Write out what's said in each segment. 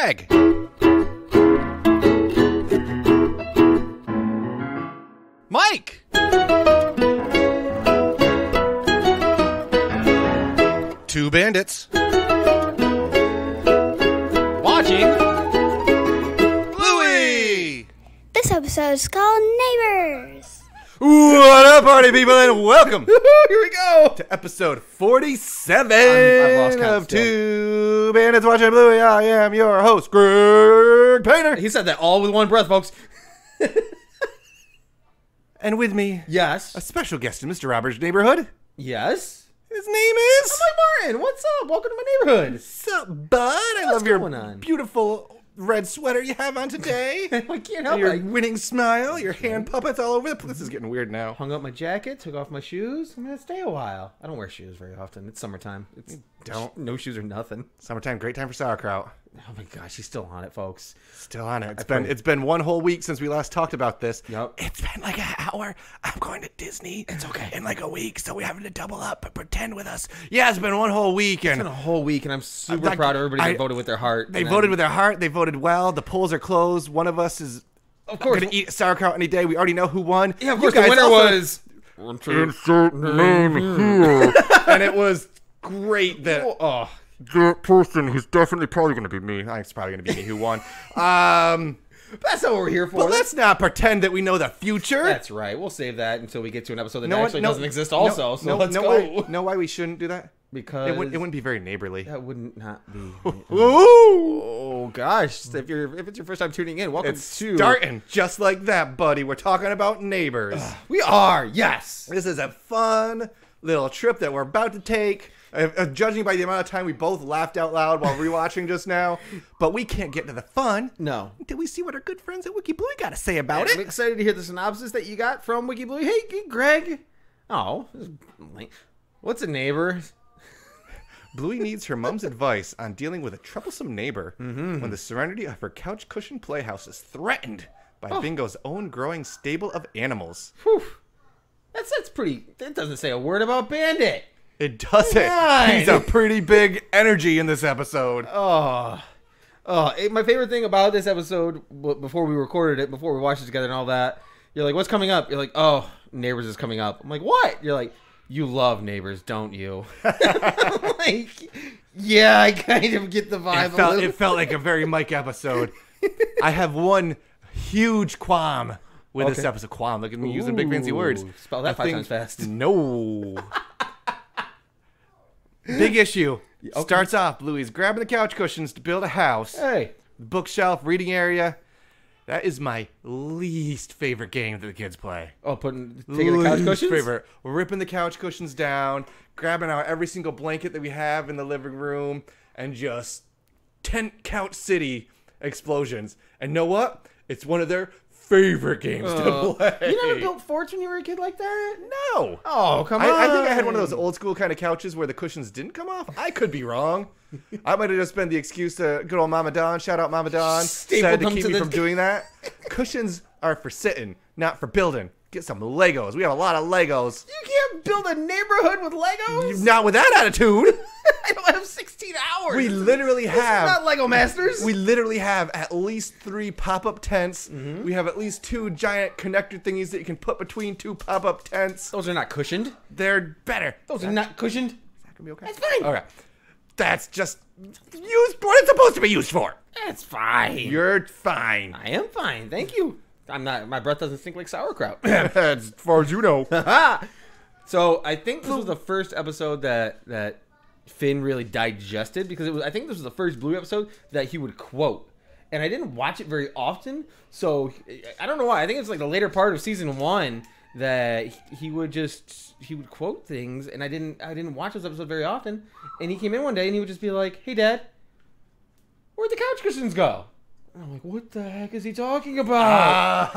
Greg. Mike. Two bandits. Watching Bluey. This episode is called Neighbors. What up, party people, and welcome. Here we go to episode 47 I've lost count of still. Two Bandits Watching Bluey. I am your host, Greg Painter. He said that all with one breath, folks. And with me, Yes. a special guest in Mr. Robert's neighborhood. Yes. His name is... I'm like, Martin, what's up? Welcome to my neighborhood. What's up, bud? I What's love your going on? beautiful red sweater you have on today. I can't And help your it. winning smile, your hand puppets all over the place. This is getting weird now. Hung up my jacket, took off my shoes. I'm going to stay a while. I don't wear shoes very often. It's summertime. Don't. No shoes or nothing. Summertime, great time for sauerkraut. Oh my gosh, he's still on it, folks. Still on it. pray. It's been one whole week since we last talked about this. Yep. It's been like an hour. I'm going to Disney. It's okay. In like a week, so we're having to double up and pretend with us. Yeah, it's been one whole week, and It's been a whole week, and I'm super Like, proud of everybody that voted with their heart. they voted with their heart. They voted well. The polls are closed. One of us is Of course. going to eat sauerkraut any day. We already know who won. Yeah, of You course. The guys winner also- was... Insert name here. And it was great that Oh. the person who's definitely probably going to be me. It's probably going to be me who won. That's not what we're here for. But let's not pretend that we know the future. That's right. We'll save that until we get to an episode that No one- actually no- doesn't exist no- also. So no, let's no go. Know why we shouldn't do that? Because It wouldn't be very neighborly. that wouldn't not be. Ooh! Oh gosh! If it's your first time tuning in, welcome It's to. starting just like that, buddy. We're talking about neighbors. We are yes. This is a fun little trip that we're about to take. Judging by the amount of time we both laughed out loud while rewatching just now, but we can't get to the fun No. until we see what our good friends at Wiki Bluey got to say about I'm it. excited to hear the synopsis that you got from Wiki Blue. Hey, Greg. Oh, what's a neighbor? Bluey needs her mom's advice on dealing with a troublesome neighbor when the serenity of her couch cushion playhouse is threatened by Bingo's own growing stable of animals. Whew. That's pretty. That doesn't say a word about Bandit. It doesn't. Right. He's a pretty big energy in this episode. My favorite thing about this episode, before we recorded it, before we watched it together and all that, you're like, what's coming up? You're like, oh, Neighbors is coming up. I'm like, what? You're like, you love Neighbors, don't you? Like, yeah, I kind of get the vibe a little. It felt like a very Mike episode. I have one huge qualm with this Okay. episode. Qualm. Look at me using big fancy words. Ooh, spell that five times fast. No. Big issue. Starts off, Bluey's grabbing the couch cushions to build a house. Hey. Bookshelf, reading area. That is my least favorite game that the kids play. Oh, taking the couch Least cushions? favorite. We're ripping the couch cushions down, grabbing out every single blanket that we have in the living room, and just tent couch city explosions. And know what? It's one of their favorite games to play. You never built forts when you were a kid like that? No. Oh, come on. I think I had one of those old school kind of couches where the cushions didn't come off. I could be wrong. I might have just been the excuse to good old Mama Dawn. Shout out Mama Dawn. Stapled Said to them keep to me the- from doing that. Cushions are for sitting, not for building. Get some Legos. We have a lot of Legos. You can't build a neighborhood with Legos? Not with that attitude. I don't have 16 hours. We literally This is have. not Lego Masters. We literally have at least 3 pop-up tents. We have at least 2 giant connector thingies that you can put between 2 pop-up tents. Those are not cushioned. They're better. Those are not cushioned. Is that gonna be okay? That's fine. Okay. That's just used what it's supposed to be used for. That's fine. You're fine. I am fine. Thank you. I'm not. My breath doesn't stink like sauerkraut. As far as you know. So I think this was the first episode that Finn really digested, because I think this was the first Blue episode that he would quote. And I didn't watch it very often, so I don't know why. I think it's like the later part of season 1 that he would quote things, and I didn't watch this episode very often. And he came in one day and he would just be like, "Hey, Dad, where'd the couch cushions go?" And I'm like, "What the heck is he talking about?"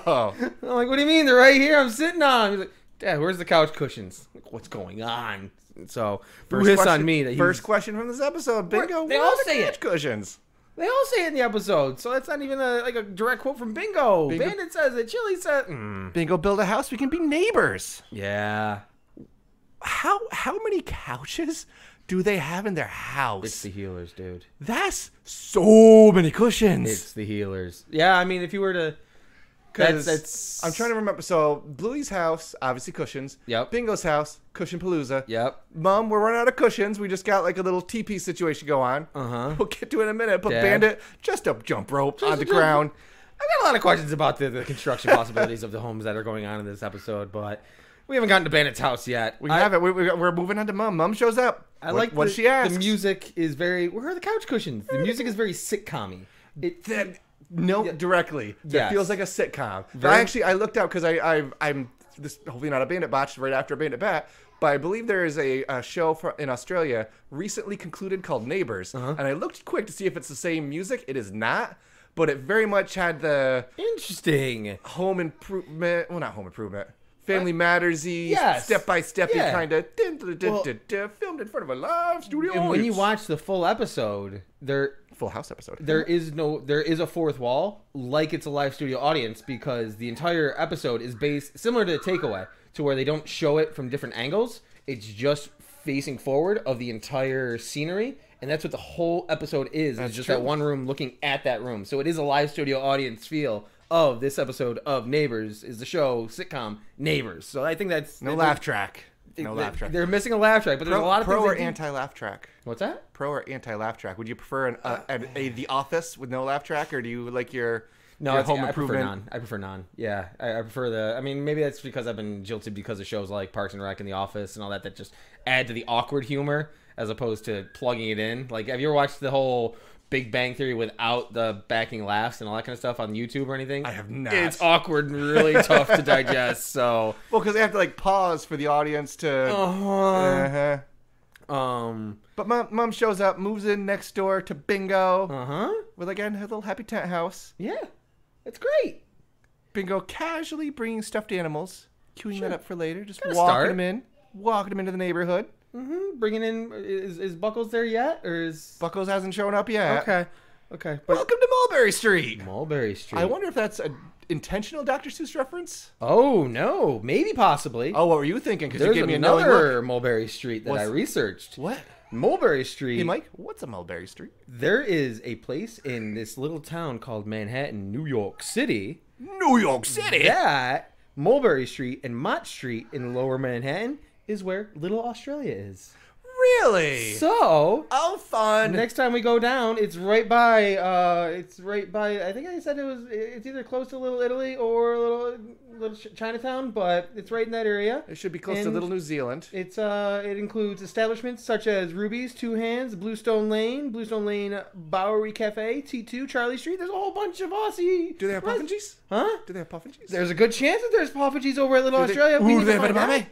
Oh. I'm like, "What do you mean? They're right here. I'm sitting on." He's like, "Dad, where's the couch cushions?" I'm like, what's going on? So hiss on me that he first question from this episode. Bingo. They where all are the say couch it. Cushions. They all say it in the episode, so that's not even a direct quote from Bingo. Bingo. Bandit says it. Chilli says. Bingo, build a house. We can be neighbors. Yeah. How how many couches do they have in their house? It's the healers, dude. That's so many cushions. It's the healers. Yeah, I mean, if you were to... That's I'm trying to remember. So, Bluey's house, obviously cushions. Yep. Bingo's house, cushion palooza. Yep. Mom, we're running out of cushions. We just got like a little teepee situation go on. Uh-huh. We'll get to it in a minute. But Dad. Bandit, just a jump rope on the a jump ground. I've got a lot of questions about the construction possibilities of the homes that are going on in this episode, but we haven't gotten to Bandit's house yet. We have it. We're moving on to Mom. Mom shows up. What she asks. The music is very... Where are the couch cushions? The music is very sitcom-y. Directly. Yes. It feels like a sitcom. Very- I looked up because I'm this hopefully not a Bandit botch right after Bandit Bat, but I believe there is a show in Australia recently concluded called Neighbors, and I looked quick to see if it's the same music. It is not, but it very much had the Interesting. home improvement. Well, not home improvement. Family Matters-y, Yes. step-by-step-y Yeah. kind of filmed in front of a live studio And when you audience. watch the full episode, Full House episode. there is a fourth wall, like it's a live studio audience, because the entire episode is based similar to Takeaway, to where they don't show it from different angles. It's just facing forward of the entire scenery, and that's what the whole episode is. It's just true. that one room looking at that room. So it is a live studio audience feel of this episode of Neighbors, is the show sitcom Neighbors. So I think that's No laugh track. No laugh track. They're missing a laugh track, but there's a lot of pro things or they do. anti-laugh track? What's that? Pro or anti-laugh track? Would you prefer The Office with no laugh track, or do you like your home I prefer improvement? none. I prefer none. Yeah, I prefer the. I mean, maybe that's because I've been jilted because of shows like Parks and Rec and The Office and all that just add to the awkward humor as opposed to plugging it in. Like, have you ever watched the whole Big Bang Theory without the backing laughs and all that kind of stuff on YouTube or anything? I have not. It's awkward and really tough to digest. So, Well, because they have to like pause for the audience to. But mom shows up, moves in next door to Bingo with again her little happy tent house. Yeah, it's great. Bingo casually bringing stuffed animals, queuing that up for later, just Gotta walking start. them in, walking them into the neighborhood. Bringing in is Buckles there yet, or is Buckles hasn't shown up yet. okay? But Welcome to Mulberry Street. Mulberry Street. I wonder if that's an intentional Dr. Seuss reference. Oh no, maybe possibly. Oh, what were you thinking? Because you There's gave me a knowing another look. Mulberry Street that I researched. What? Mulberry Street. Hey, Mike, what's a Mulberry Street? There is a place in this little town called Manhattan, New York City. New York City. That Mulberry Street and Mott Street in Lower Manhattan is where Little Australia is. Really? So, Oh, fun. next time we go down, it's right by. I think I said it's either close to Little Italy or little Chinatown, but it's right in that area. It should be close to And Little New Zealand. it includes establishments such as Ruby's, Two Hands, Bluestone Lane, Bowery Cafe, T2, Charlie Street. There's a whole bunch of Aussie. Do they have puffingees? Huh? Do they have puffingees? There's a good chance that there's puffingees over at Little Australia. Ooh, We do need they to have find out. edamame?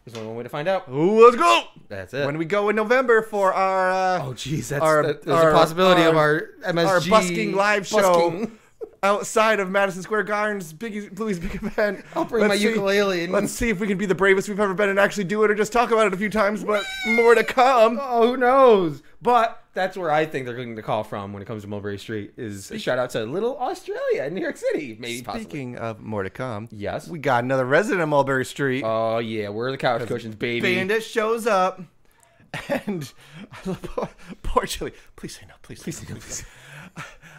There's only one way to find out. Ooh, let's go. That's it. When we go in November for our Oh, jeez, there's there's a possibility of our MSG our busking live show busking. outside of Madison Square Garden's Bluey's big event. I'll bring my ukulele and Let's see if we can be the bravest we've ever been and actually do it, or just talk about it a few times. But more to come. Oh, who knows? But that's where I think they're going to call from when it comes to Mulberry Street. Is a shout out to Little Australia in New York City, maybe possibly. Speaking of more to come, Yes. we got another resident of Mulberry Street. Oh yeah, where are the couch cushions, baby? Bandit shows up, and poor Chilli. Please say no. Please say no. Please.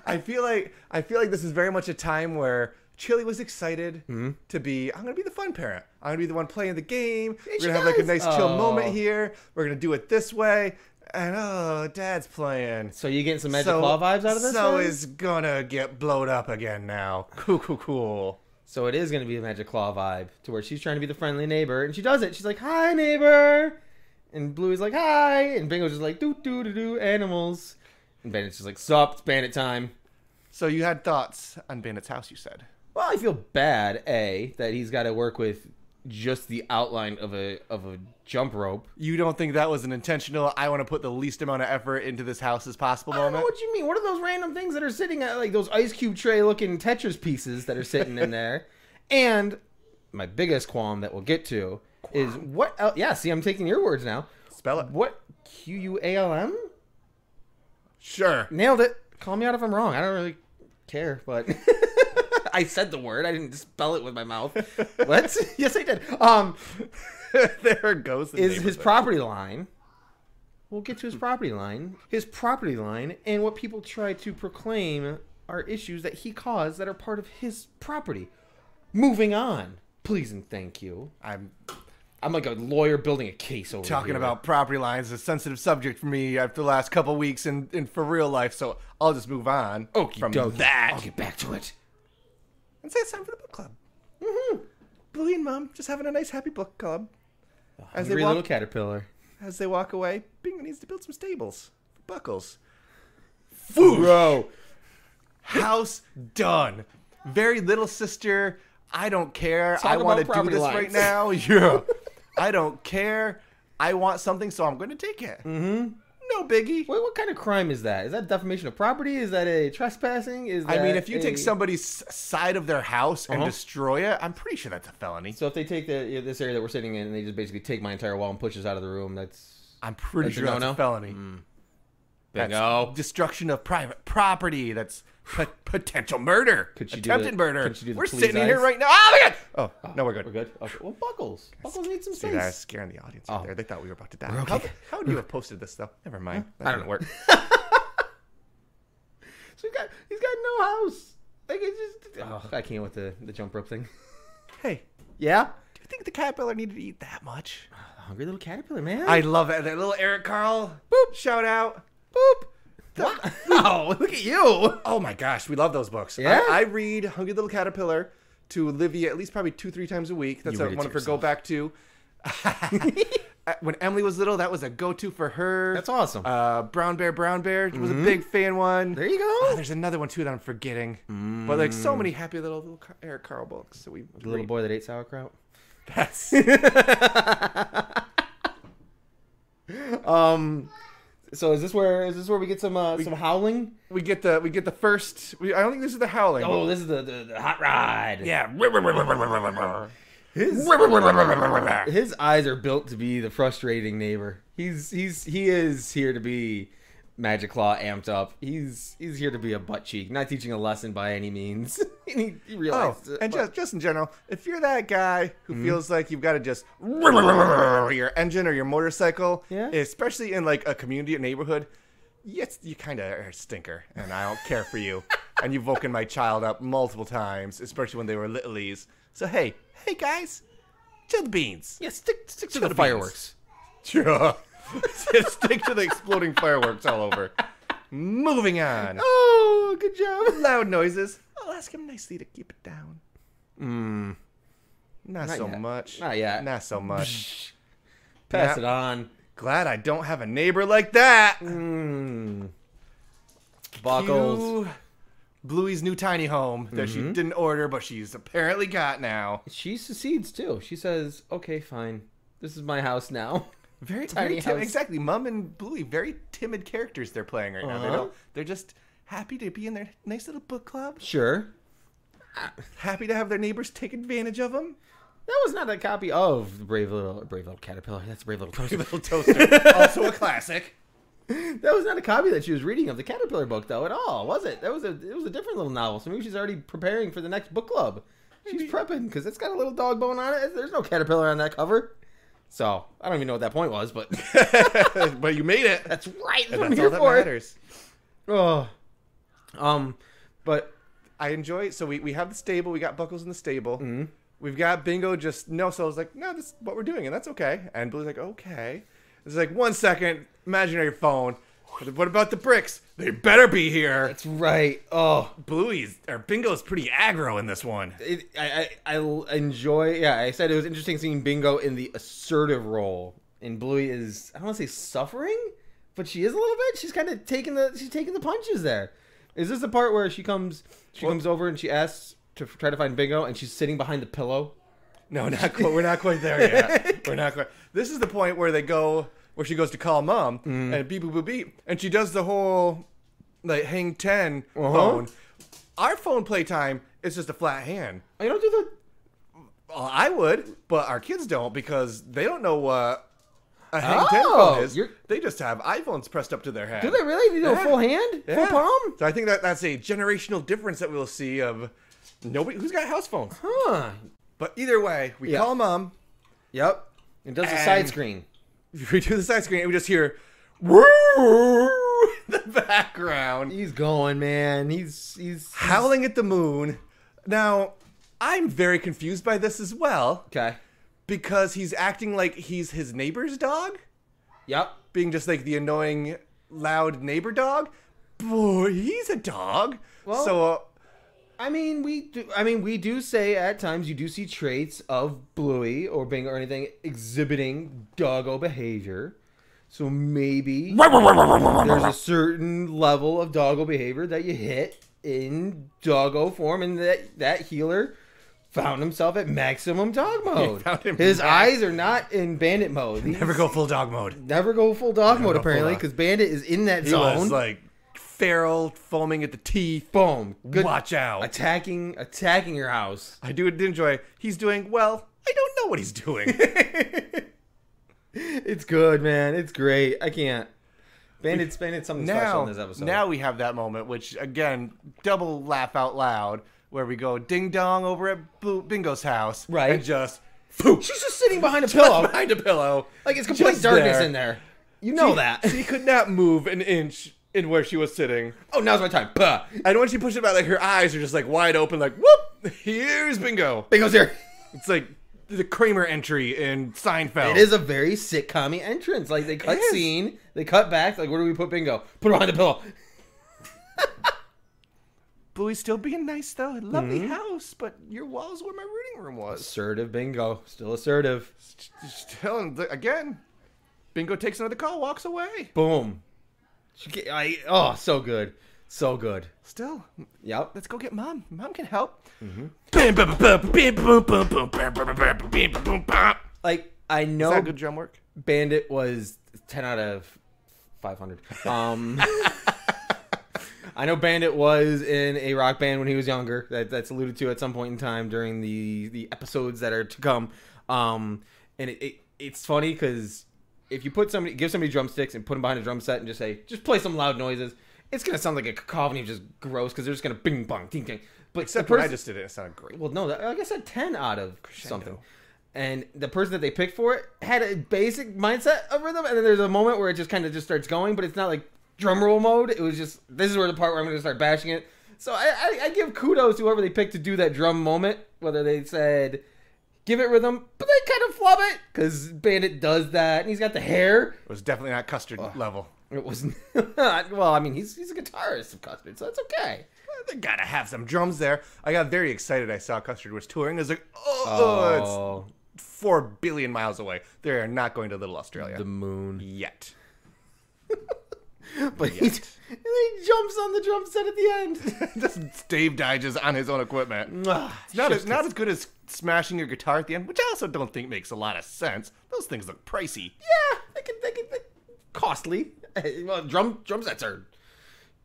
I feel like this is very much a time where Chilli was excited to be. I'm gonna be the fun parent. I'm gonna be the one playing the game. We're gonna have like a nice chill moment here. We're gonna do it this way. And Dad's playing. So you getting some Magic Claw vibes out of this? So then? is gonna get blowed up again now. Cool. So it is going to be a Magic Claw vibe to where she's trying to be the friendly neighbor, and she does it. She's like, "Hi, neighbor," and Bluey's like, "Hi," and Bingo's just like, "Do animals," and Bandit's just like, "Sup, it's Bandit time." So you had thoughts on Bandit's house, you said. Well, I feel bad, that he's got to work with just the outline of a jump rope. You don't think that was an intentional, I want to put the least amount of effort into this house as possible I don't know moment? what you mean. What are those random things that are sitting at, like those ice cube tray looking Tetris pieces that are sitting in there? And my biggest qualm that we'll get to is what else? Yeah, see, I'm taking your words now. Spell it. What? Qualm? Sure. Nailed it. Call me out if I'm wrong. I don't really care, but I said the word. I didn't spell it with my mouth. What? Yes, I did. There are ghosts in is his neighborhoods. property line. We'll get to his property line. His property line and what people try to proclaim are issues that he caused that are part of his property. Moving on. Please and thank you. I'm like a lawyer building a case over talking here. about property lines, a sensitive subject for me after the last couple weeks and for real life, so I'll just move on from that. I'll get back to it. And say it's time for the book club. Mm-hmm. Bluey and Mom just having a nice happy book club. As Hungry little caterpillar. As they walk away, Bingo needs to build some stables for Buckles. Bro. House done. Very little sister. I don't care. Talk I want to about do property this lines. right now. Yeah. I don't care. I want something, so I'm going to take it. Mm-hmm. No biggie. Wait, what kind of crime is that? Is that defamation of property? Is that a trespassing? I mean, if you take somebody's side of their house and destroy it, I'm pretty sure that's a felony. So if they take this area that we're sitting in and they just basically take my entire wall and push us out of the room, I'm pretty sure that's a felony. Bingo. That's destruction of private property. That's potential murder. Attempted murder. We're sitting here right now. Oh my god! Oh, no, we're good. We're good? Okay. Well, Buckles. Buckles needs some See, space. that was scaring the audience right there. They thought we were about to die. We're okay. How would you have posted this, though? Never mind. That didn't work. So he's got no house. Like, it's just... I can't with the jump rope thing. Hey, Yeah? do you think the caterpillar needed to eat that much? Hungry little caterpillar, man. I love it. That little Eric Carl. Boop. Shout out. Boop. Wow, look at you. Oh my gosh, we love those books. Yeah? I read Hungry Little Caterpillar to Olivia at least probably 2-3 times a week. That's You read it one to of her go back to. When Emily was little, that was a go-to for her. That's awesome. Brown Bear was a big fan one. There you go. There's another one too that I'm forgetting. But like so many happy little Eric Carl books. So we The little boy that ate sauerkraut. That's So is this where we get some howling? we get the first. I don't think this is the howling. Oh, this is the hot ride. Yeah. His eyes are built to be the frustrating neighbor. He is here to be Magic Claw amped up. He's here to be a butt cheek, not teaching a lesson by any means. he realized it. And just in general, if you're that guy who feels like you've got to just your engine or your motorcycle, especially in like a community or neighborhood, yes, you kind of are a stinker, and I don't care for you. And you've woken my child up multiple times, especially when they were littlies. So hey guys, chill the beans. Yeah, stick to Chill the the fireworks. Sure. Stick to the exploding fireworks all over. Moving on. Oh, good job. Loud noises. I'll ask him nicely to keep it down. Not so yet. much. Not yet. Not so much. Pass Yep. it on. Glad I don't have a neighbor like that. Buckles. Cue Bluey's new tiny home that she didn't order, but she's apparently got now. She secedes too. She says, "Okay, fine. This is my house now." Very Tiny timid. house. Exactly. Mom and Bluey, very timid characters they're playing right now. Uh-huh. They're just happy to be in their nice little book club. Sure. Happy to have their neighbors take advantage of them. That was not a copy of the Brave Little Caterpillar. That's Brave Little Toaster. Little toaster, also a classic. That was not a copy that she was reading of the Caterpillar book, though, at all, was it? It was a different little novel. So maybe she's already preparing for the next book club. She's prepping because it's got a little dog bone on it. There's no caterpillar on that cover. So I don't even know what that point was, but But you made it. that's right. That's And what I'm that's here all that for. matters. Oh, but I enjoy. So we have the stable. We got Buckles in the stable. We've got Bingo. So I was like, no, this is what we're doing, and that's okay. And Blue's like, okay. It's like 1 second, imaginary phone. What about the bricks? They better be here. that's right. Oh, Bingo's pretty aggro in this one. I enjoy. Yeah, I said it was interesting seeing Bingo in the assertive role, and Bluey is, I don't want to say suffering, but she is a little bit. She's kind of taking the punches there. Is this the part where she comes over and she asks to try to find Bingo, and she's sitting behind the pillow? No, not quite. We're not quite there yet. We're not quite. This is the point where she goes to call Mom, and beep, boop, boop, beep, and she does the whole, like, hang 10 phone. Our phone playtime is just a flat hand. Oh, you don't do the... Well, I would, but our kids don't because they don't know what a hang 10 phone is. They just have iPhones pressed up to their head. Do they really? They do a full hand? Yeah. Full palm? So I think that's a generational difference that we'll see of nobody who's got house phones. Huh. But either way, we call Mom. Yep. It does a side screen. We do the side screen, and we just hear woo in the background. He's going, man. He's howling at the moon. Now, I'm very confused by this as well. Okay. Because he's acting like he's his neighbor's dog. Yep. Being just like the annoying, loud neighbor dog. Boy, he's a dog. Well, so, we do say at times you do see traits of Bluey or Bingo or anything exhibiting doggo behavior. So maybe there's a certain level of doggo behavior that you hit in doggo form, and that healer found himself at maximum dog mode. His eyes are not in Bandit mode. Never go full dog mode. Never go full dog mode, apparently, because Bandit is in that zone. He was like feral, foaming at the teeth. Boom. Good. Watch out. Attacking your house. I do enjoy. He's doing well. I don't know what he's doing. It's good, man. It's great. I can't. Bandit's something special in this episode. Now we have that moment, which, again, double laugh out loud, where we go ding dong over at Bingo's house. Right. And just... She's just sitting behind a pillow. Behind a pillow. Like, it's complete darkness in there. You know that. She could not move an inch in where she was sitting. Oh, now's my time. Puh. And when she pushed it back, like, her eyes are just, like, wide open, like, whoop! Here's Bingo. Bingo's here. It's like the Kramer entry in Seinfeld. It is a very sitcom-y entrance. Like, they cut scene, they cut back, like, where do we put Bingo? Put her behind the pillow. Bluey's still being nice, though. Lovely house, but your wall's where my reading room was. Assertive Bingo. Still assertive. Still, again, Bingo takes another call, walks away. Boom. So good. So good. Still. Yep. Let's go get Mom. Mom can help. Like, I know Is that good drum work? Bandit was 10 out of 500. I know Bandit was in a rock band when he was younger. That's alluded to at some point in time during the episodes that are to come. And it's funny because if you give somebody drumsticks and put them behind a drum set and just play some loud noises, it's gonna sound like a cacophony, just gross because they're just gonna bing bong ding ding. But except when I just did it sounded great. Well, no, like I said, 10 out of something. And the person that they picked for it had a basic mindset of rhythm, and then there's a moment where it just kind of just starts going, but it's not like drum roll mode. It was just, this is where the part where I'm gonna start bashing it. So I give kudos to whoever they picked to do that drum moment, whether they said give it rhythm, but they kind of flub it because Bandit does that, and he's got the hair. It was definitely not Custard level. It was not. Well, I mean, he's a guitarist of Custard, so that's okay. They gotta have some drums there. I got very excited. I saw Custard was touring. I was like, it's 4 billion miles away. They are not going to Little Australia. The moon. Yet. But he jumps on the drum set at the end. Just Dave Dyges on his own equipment. It's not as good as smashing your guitar at the end, which I also don't think makes a lot of sense. Those things look pricey. Yeah, they can costly. Well, drum sets are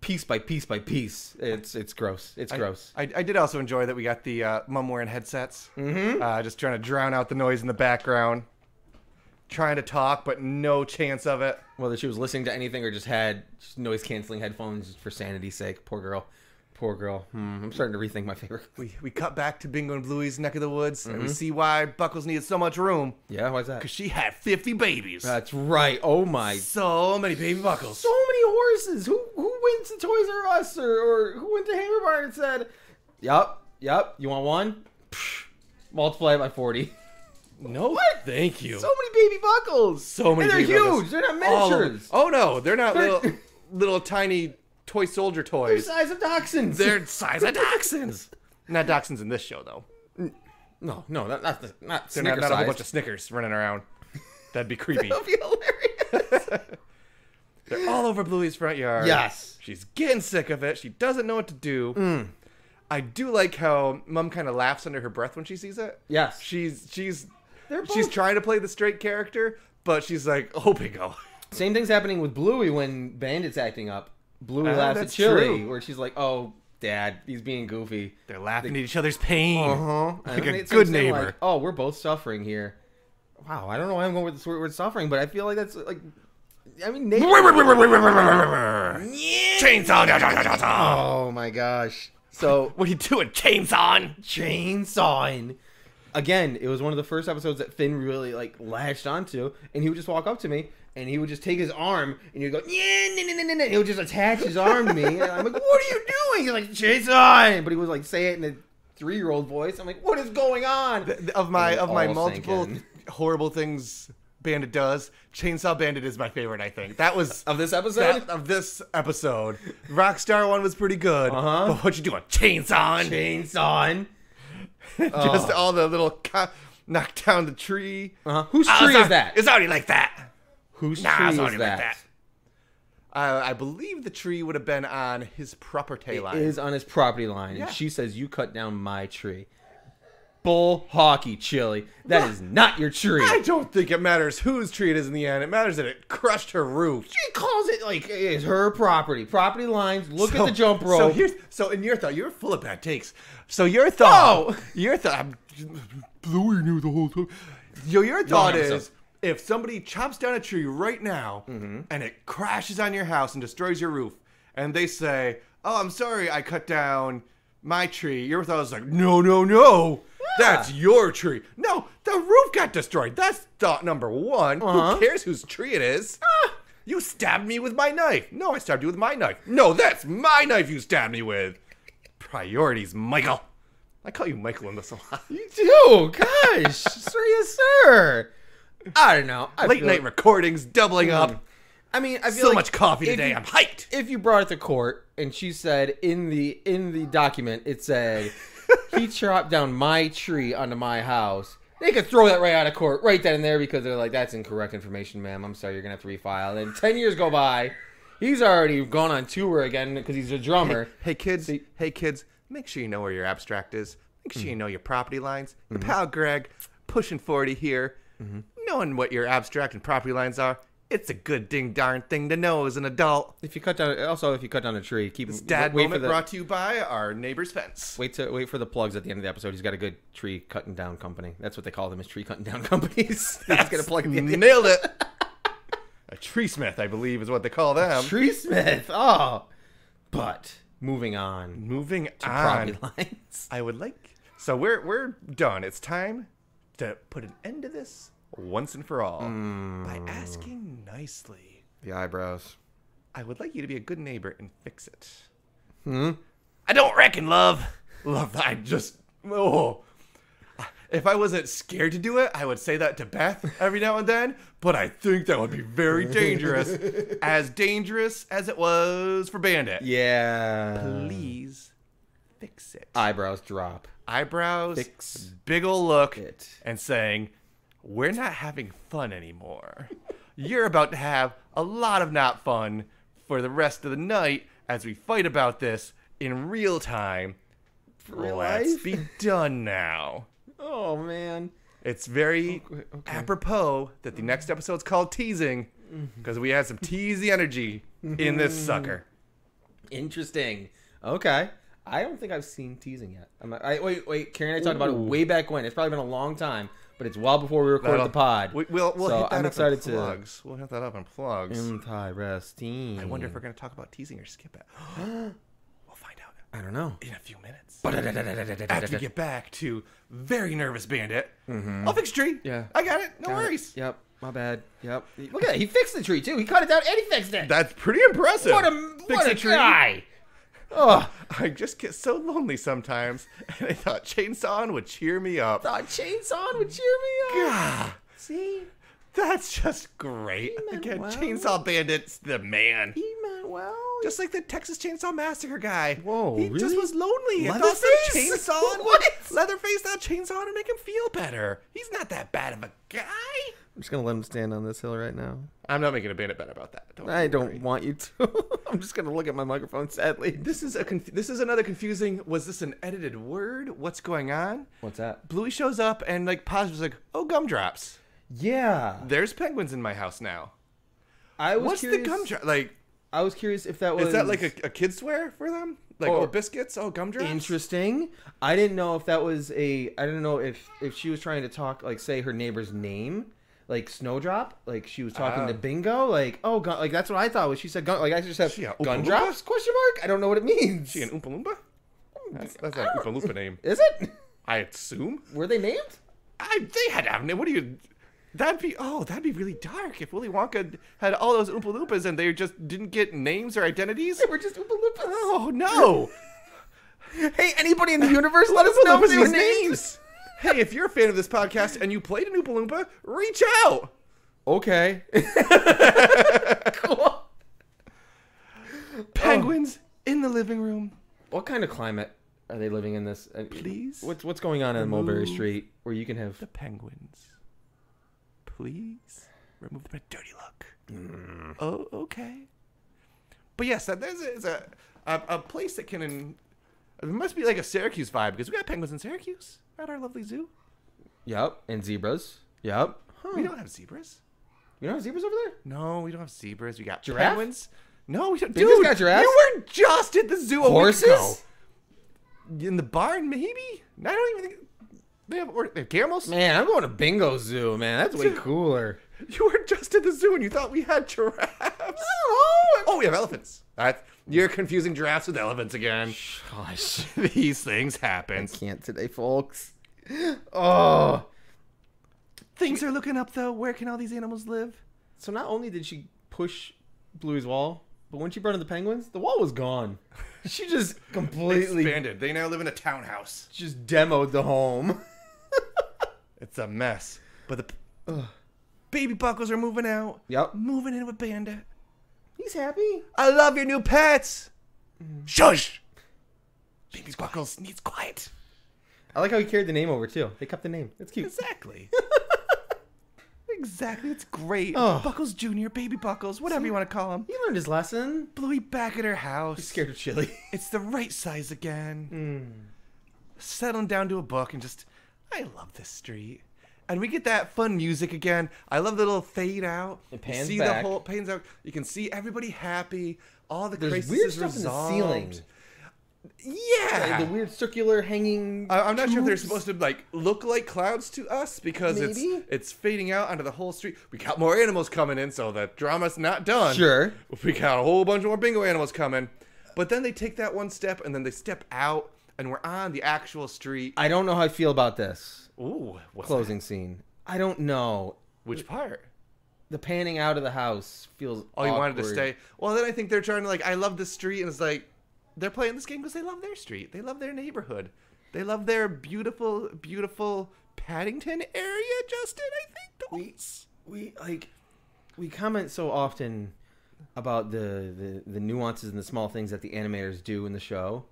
piece by piece by piece. It's gross. It's gross. I did also enjoy that we got the mom wearing headsets. Just trying to drown out the noise in the background. Trying to talk, but no chance of it. Whether she was listening to anything or just had noise-canceling headphones just for sanity's sake. Poor girl. Poor girl. I'm starting to rethink my favorite. We cut back to Bingo and Bluey's neck of the woods, and we see why Buckles needed so much room. Yeah, why's that? Because she had 50 babies. That's right. Oh, my. So many baby Buckles. So many horses. Who went to Toys R Us or who went to Hammer Barn and said, Yup, you want one? Psh, multiply it by 40. No, what? Thank you. So many baby Buckles. So many. And they're baby huge. Buckles. They're not miniatures. Oh no, they're not little tiny toy soldier toys. They're size of dachshunds. They're size of dachshunds. Not dachshunds in this show though. No, not They're Snicker not a whole size. bunch of Snickers running around. That'd be creepy. That'd be hilarious. They're all over Bluey's front yard. Yes. She's getting sick of it. She doesn't know what to do. I do like how Mom kind of laughs under her breath when she sees it. Yes. She's both... trying to play the straight character, but she's like, oh, Bingo. Same thing's happening with Bluey when Bandit's acting up. Bluey laughs at that's Chilli, true. where she's like, "Oh, Dad, he's being goofy." They're laughing at each other's pain. Like a It's good saying, neighbor. like, oh, we're both suffering here. Wow, I don't know why I'm going with the word suffering, but I feel like that's like, I mean, neighbor. Chainsaw. Oh my gosh. So What are you doing, chainsaw? chainsawing. again, it was one of the first episodes that Finn really like latched onto, and he would just walk up to me and he would just take his arm and he'd go, yeah, and he would just attach his arm to me, and I'm like, what are you doing? He's like, Jason, but he was like, say it in a 3-year-old voice. I'm like, what is going on? Of my multiple horrible things Bandit does, Chainsaw Bandit is my favorite. I think that was Of this episode? of this episode. Rockstar one was pretty good, but what you doing, Chainsaw? Just all the little knock down the tree. Whose tree is that? It's already like that. Whose tree is like that? I believe the tree would have been on his property line. It is on his property line, Yeah. and she says, you cut down my tree. Bull hockey, Chilli. That is not your tree. I don't think it matters whose tree it is in the end. It matters that it crushed her roof. She calls it like it's her property. Property lines. Look at the jump rope. So in your thought, you're full of bad takes. So your thought, Bluey knew the whole time. Your thought is, if somebody chops down a tree right now and it crashes on your house and destroys your roof, and they say, "Oh, I'm sorry, I cut down my tree," your thought is like, "No, that's your tree. No, the roof got destroyed. That's thought number one. Who cares whose tree it is? You stabbed me with my knife. No, I stabbed you with my knife. No, that's my knife you stabbed me with. Priorities, Michael." I call you Michael in this a lot. You do? Gosh. Sir, yes, sir. I don't know. Late night recordings, doubling up. I mean, I feel So like much coffee today. I'm hyped. If you brought it to court and she said in the document, it said, he chopped down my tree onto my house, they could throw that right out of court right then and there, because they're like, that's incorrect information, ma'am. I'm sorry, you're going to have to refile. And 10 years go by. He's already gone on tour again because he's a drummer. Hey, kids. Make sure you know where your abstract is. Make sure you know your property lines. Your pal Greg, pushing 40 here. Knowing what your abstract and property lines are, it's a good ding darn thing to know as an adult. If you cut down a tree, keep This dad wait moment for brought to you by our neighbor's fence. Wait for the plugs at the end of the episode. He's got a good tree cutting down company. That's what they call them, is tree cutting down companies. He's gonna plug at the end. Nailed it. A tree smith, I believe, is what they call them. Tree smith. Oh, but moving on. Moving to on. property lines. I would like. So we're done. It's time to put an end to this once and for all by asking nicely. The eyebrows. I would like you to be a good neighbor and fix it. I don't reckon, love. Love, I just. Oh. If I wasn't scared to do it, I would say that to Beth every now and then, but I think that would be very dangerous. As dangerous as it was for Bandit. Yeah. Please fix it. Eyebrows drop. Eyebrows, Fix big ol' look, it. and saying, we're not having fun anymore. You're about to have a lot of not fun for the rest of the night as we fight about this in real time. Real Let's life? be done now. Oh, man. It's very apropos that the next episode's called Teasing, because we had some teasy energy in this sucker. Interesting. Okay. I don't think I've seen teasing yet. Wait. Carrie and I talked about it way back when. It's probably been a long time, but it's well before we recorded the pod. We'll so hit that I'm up excited in plugs. We'll hit that up in plugs. Interesting. I wonder if we're going to talk about teasing or skip it. We'll find out. I don't know. In a few minutes. After we get back to very nervous Bandit. I'll fix tree. Yeah. I got it. No worries. Yep. My bad. Yep. Look at that. He fixed the tree, too. He cut it down and he fixed it. That's pretty impressive. What a tree. guy. Oh, I just get so lonely sometimes, and I thought chainsawing would cheer me up. thought chainsaw would cheer me up. God, See? that's just great. meant Again, well. Chainsaw Bandit's the man. He meant well. Just like the Texas Chainsaw Massacre guy. Whoa, he just really? was lonely. I thought Leatherface? some chainsaw What? Leatherface that chainsaw to make him feel better. He's not that bad of a guy. I'm just going to let him stand on this hill right now. I'm not making a Bandit bet about that. I don't worry. want you to. I'm just going to look at my microphone sadly. This is another confusing. Was this an edited word? What's going on? What's that? Bluey shows up and like pauses like, oh, gumdrops. Yeah. There's penguins in my house now. I was What's curious. the gumdrop? Like, I was curious if that was. is that like a kid swear for them? Like, Or- oh, biscuits? Oh, gumdrops? Interesting. I didn't know if that was a. I didn't know if she was trying to talk, like, say her neighbor's name, like Snowdrop, like she was talking to Bingo, like, oh, like that's what I thought when she said gun. Like I just said She a Oompa Gundrops? Question mark. I don't know what it means. She an Oompa Loompa? That's an Oompa Loompa name. Is it? I assume. Were they named? They had to have. What do you? That'd be really dark if Willy Wonka had all those Oompa Loompas and they just didn't get names or identities. They were just Oompa Loompas. Oh no! Hey, anybody in the universe, let us know if they were names. Hey, if you're a fan of this podcast and you played an Oompa Loompa, reach out. Okay. Cool. Penguins in the living room. What kind of climate are they living in this? Please. What's going on in Mulberry Street where you can have the penguins? Please remove the dirty look. Oh, okay. But yes, there's a place that can. It must be like a Syracuse vibe because we got penguins in Syracuse at our lovely zoo. Yep, and zebras. Yep. Huh. We don't have zebras. You don't have zebras over there? No, we don't have zebras. We got giraffe? penguins. No, we don't. Bingo's Dude, got giraffes? you were just at the zoo a Horses? week ago. In the barn, maybe? I don't even think they have camels. Man, I'm going to Bingo Zoo, man. That's way cooler. You were just at the zoo and you thought we had giraffes. I don't know. Oh, we have elephants. You're confusing giraffes with elephants again. Gosh. These things happen. I can't today, folks. Oh. Things are looking up, though. Where can all these animals live? So not only did she push Bluey's wall, but when she brought in the penguins, the wall was gone. She just completely expanded. They now live in a townhouse. Just demoed the home. It's a mess. But the baby buckles are moving out. Yep. Moving in with Bandit. He's happy. I love your new pets. Shush. Baby buckles needs quiet. I like how he carried the name over, too. They kept the name. It's cute. Exactly. Exactly. It's great. Oh. Buckles Jr., Baby Buckles, whatever you want to call him. He learned his lesson. Bluey back at her house. He's scared of Chilli. It's the right size again. Settling down to a book and just, I love this street. And we get that fun music again. I love the little fade out. It pans see back. The whole pans out. You can see everybody happy. All the There's crisis weird is stuff resolved. in the ceiling. Yeah. Like the weird circular hanging. I'm not sure if they're tubes. supposed to like look like clouds to us because Maybe? it's fading out onto the whole street. We got more animals coming in, so the drama's not done. Sure. We got a whole bunch more bingo animals coming. But then they take that one step and then they step out and we're on the actual street. I don't know how I feel about this. Ooh, what's Closing scene. I don't know. Which part? The panning out of the house feels Oh, you wanted to awkward. stay. Well, then I think they're trying to like, I love this street, and it's like they're playing this game because they love their street. They love their neighborhood. They love their beautiful, beautiful Paddington area, Justin, I think. We comment so often about the nuances and the small things that the animators do in the show,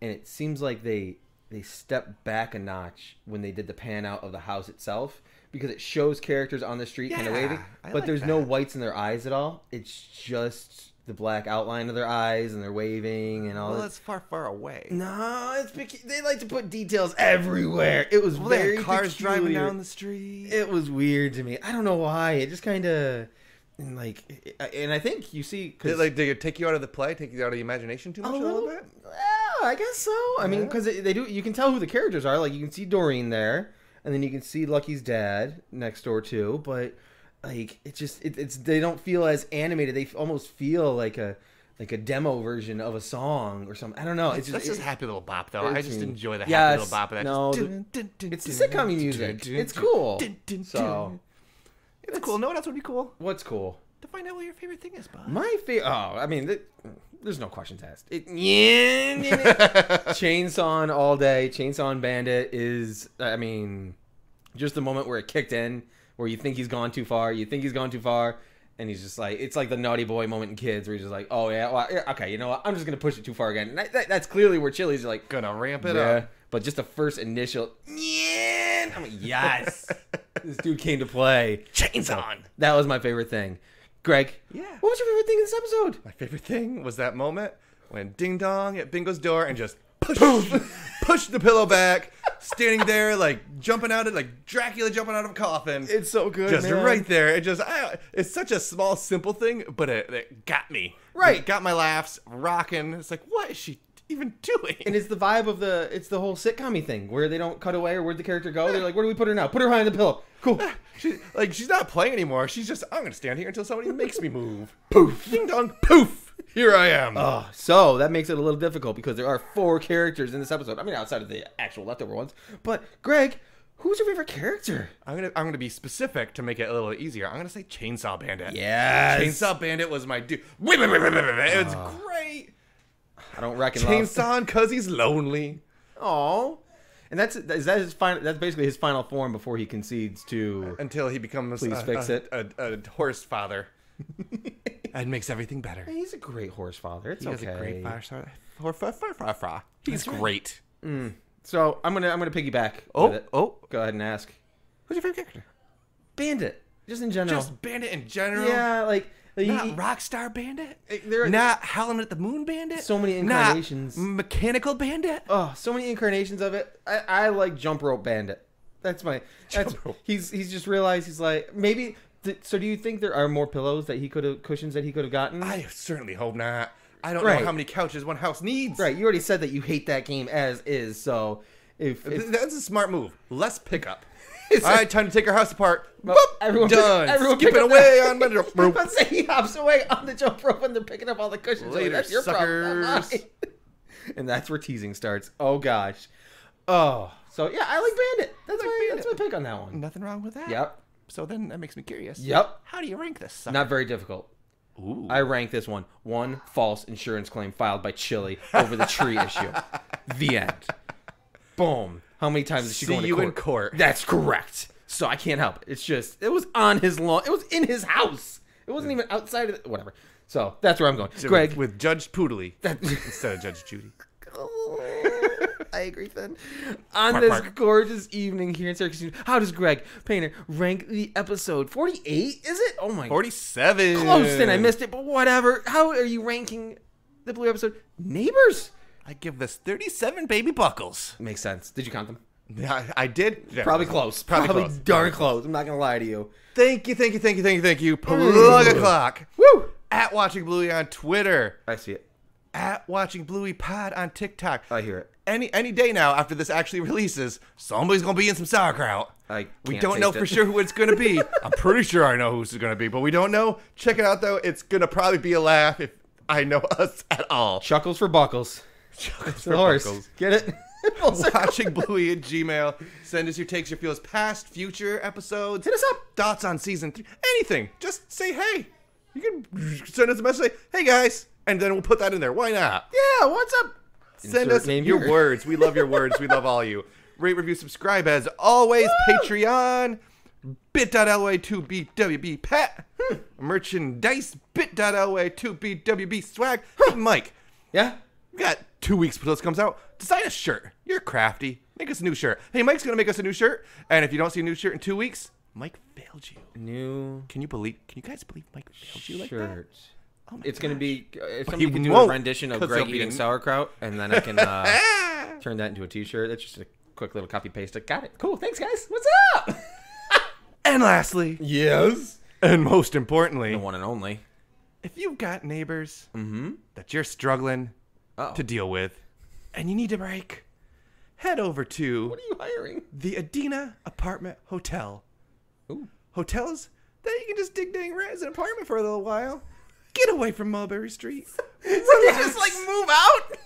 and it seems like they stepped back a notch when they did the pan out of the house itself, because it shows characters on the street kind of waving, I but like there's that. no whites in their eyes at all. It's just the black outline of their eyes, and they're waving and all Well, that. that's far, far away. No, they like to put details everywhere. It was Well, they very had cars peculiar. driving down the street. It was weird to me. I don't know why. It just kind of and I think you see They take you out of the play, take you out of the imagination too much a little bit. Yeah, I guess so. I mean, because they do. You can tell who the characters are. Like you can see Doreen there, and then you can see Lucky's dad next door too. But like it's they don't feel as animated. They almost feel like a demo version of a song or something. I don't know. It's That's just happy little bop though. I just enjoy the happy Yes, little bop of that. no, it's the sitcom music. It's cool. So it's cool. No one else would be cool what's cool? to find out what your favorite thing is, Bob. My favorite. Oh, I mean, there's no questions asked. Chainsaw all day. Chainsaw Bandit is. I mean, just the moment where it kicked in, where you think he's gone too far. You think he's gone too far, and he's just like, it's like the naughty boy moment in Kids, where he's just like, oh yeah, well, yeah, okay, you know what? I'm just gonna push it too far again. And that's clearly where Chili's like Gonna ramp it yeah, up. but just the first initial. I'm like, yes, this dude came to play. Chainsaw. That was my favorite thing. Greg, Yeah. what was your favorite thing in this episode? My favorite thing was that moment when Ding Dong at Bingo's door and just push the pillow back, standing there like jumping out of like Dracula jumping out of a coffin. It's so good, just man. right there. It's such a small, simple thing, but it got me. Right. It got my laughs rocking. It's like, what is she even doing? And it's the vibe of it's the whole sitcom-y thing where they don't cut away or where'd the character go. They're like, where do we put her now? Put her behind the pillow. Cool. She's not playing anymore. She's just, I'm going to stand here until somebody makes me move. Poof. Ding Dong, poof. Here I am. Oh, so that makes it a little difficult because there are 4 characters in this episode. I mean, outside of the actual leftover ones. But Greg, who's your favorite character? I'm gonna be specific to make it a little easier. I'm gonna say Chainsaw Bandit. Yes. Chainsaw Bandit was my dude. It's great. I don't reckon. Chainsaw because he's lonely. Oh. And that's his final. That's basically his final form before he concedes to. Until he becomes a horse father. And makes everything better. He's a great horse father. It's okay. He's a great father. He's great. So I'm gonna piggyback. Oh, with it. oh. Go ahead and ask. Who's your favorite character? Bandit. Just in general. Just Bandit in general. Yeah, like not Rockstar Bandit. There are not Howlin' at the Moon Bandit. So many incarnations. Not Mechanical Bandit. Oh, so many incarnations of it. I like Jump Rope Bandit. He's just realized he's like maybe. So do you think there are more cushions that he could have gotten? I certainly hope not. I don't know how many couches one house needs. Right, you already said that you hate that game as is, so if that's a smart move. Less pickup. All right, time to take our house apart. Well, everyone done. Everyone skipping away on the jump rope. Let's say he hops away on the jump rope when they're picking up all the cushions. Later, that's your suckers. problem, not mine. And that's where teasing starts. Oh gosh. Oh, so yeah, I like Bandit. That's my pick on that one. Nothing wrong with that. Yep. So then that makes me curious. Yep. How do you rank this sucker? Not very difficult. Ooh. I rank this one false insurance claim filed by Chilli over the tree issue. The end. Boom. How many times is she going to court? See you in court. That's correct. So I can't help it. It's just, it was on his lawn. It was in his house. It wasn't even outside of whatever. So that's where I'm going. So Greg. With Judge Poodley instead of Judge Judy. I agree, Finn. On this gorgeous evening here in Syracuse, how does Greg Painter rank the episode? 48, is it? Oh my. 47. Close, and I missed it, but whatever. How are you ranking the Blue episode? Neighbors? I give this 37 baby buckles. Makes sense. Did you count them? Yeah, I did. Yeah, Probably close. Probably close. Darn close. I'm not going to lie to you. Thank you. Plug a clock. Woo! At Watching Bluey on Twitter. I see it. At Watching Bluey Pod on TikTok. I hear it. Any day now after this actually releases, somebody's going to be in some sauerkraut. We don't know for sure who it's going to be. I'm pretty sure I know who it's going to be, but we don't know. Check it out, though. It's going to probably be a laugh if I know us at all. Chuckles for buckles. Chuckles for horse. Buckles. Get it? Watching Bluey at Gmail. Send us your takes, your feels, past, future episodes. Hit us up. Thoughts on season 3. Anything. Just say, hey. You can send us a message. Say, hey, guys. And then we'll put that in there. Why not? Yeah, what's up? Send us your words. We love your words. We love all you. Rate, review, subscribe as always. Woo! Patreon. bit.ly2bwb pet. Merchandise. bit.ly2bwb swag. Hey, Mike. Yeah? We got 2 weeks before this comes out. Design a shirt. You're crafty. Make us a new shirt. Hey, Mike's going to make us a new shirt. And if you don't see a new shirt in 2 weeks, Mike failed you. Can you guys believe Mike failed you like that? Oh it's going to be, if somebody can do a rendition of Greg eating sauerkraut, and then I can turn that into a t-shirt. That's just a quick little copy paste. Got it. Cool. Thanks, guys. What's up? And lastly. Yes. And most importantly. The one and only. If you've got neighbors that you're struggling to deal with, and you need a break, head over to... What are you hiring? The Adina Apartment Hotel. Ooh. Hotels that you can just dig-dang rent as an apartment for a little while. Get away from Mulberry Street. So you just like move out?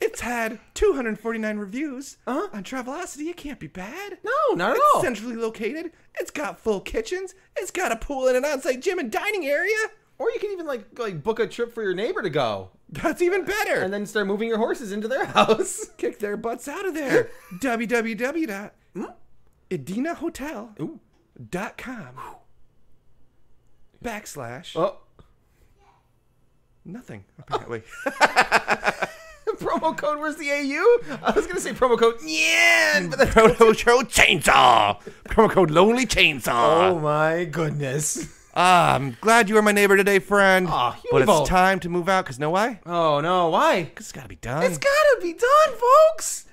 It's had 249 reviews on Travelocity. It can't be bad. No, not at all. It's centrally located. It's got full kitchens. It's got a pool and an on-site gym and dining area. Or you can even like book a trip for your neighbor to go. That's even better. And then start moving your horses into their house. Kick their butts out of there. www.edinahotel.com / nothing apparently. Promo code, where's the AU? I was gonna say promo code but that's promo code chainsaw. Promo code lonely chainsaw. Oh my goodness. I'm glad you were my neighbor today, friend. But it's time to move out, because know why? Oh no, why? Because it's gotta be done. It's gotta be done, folks.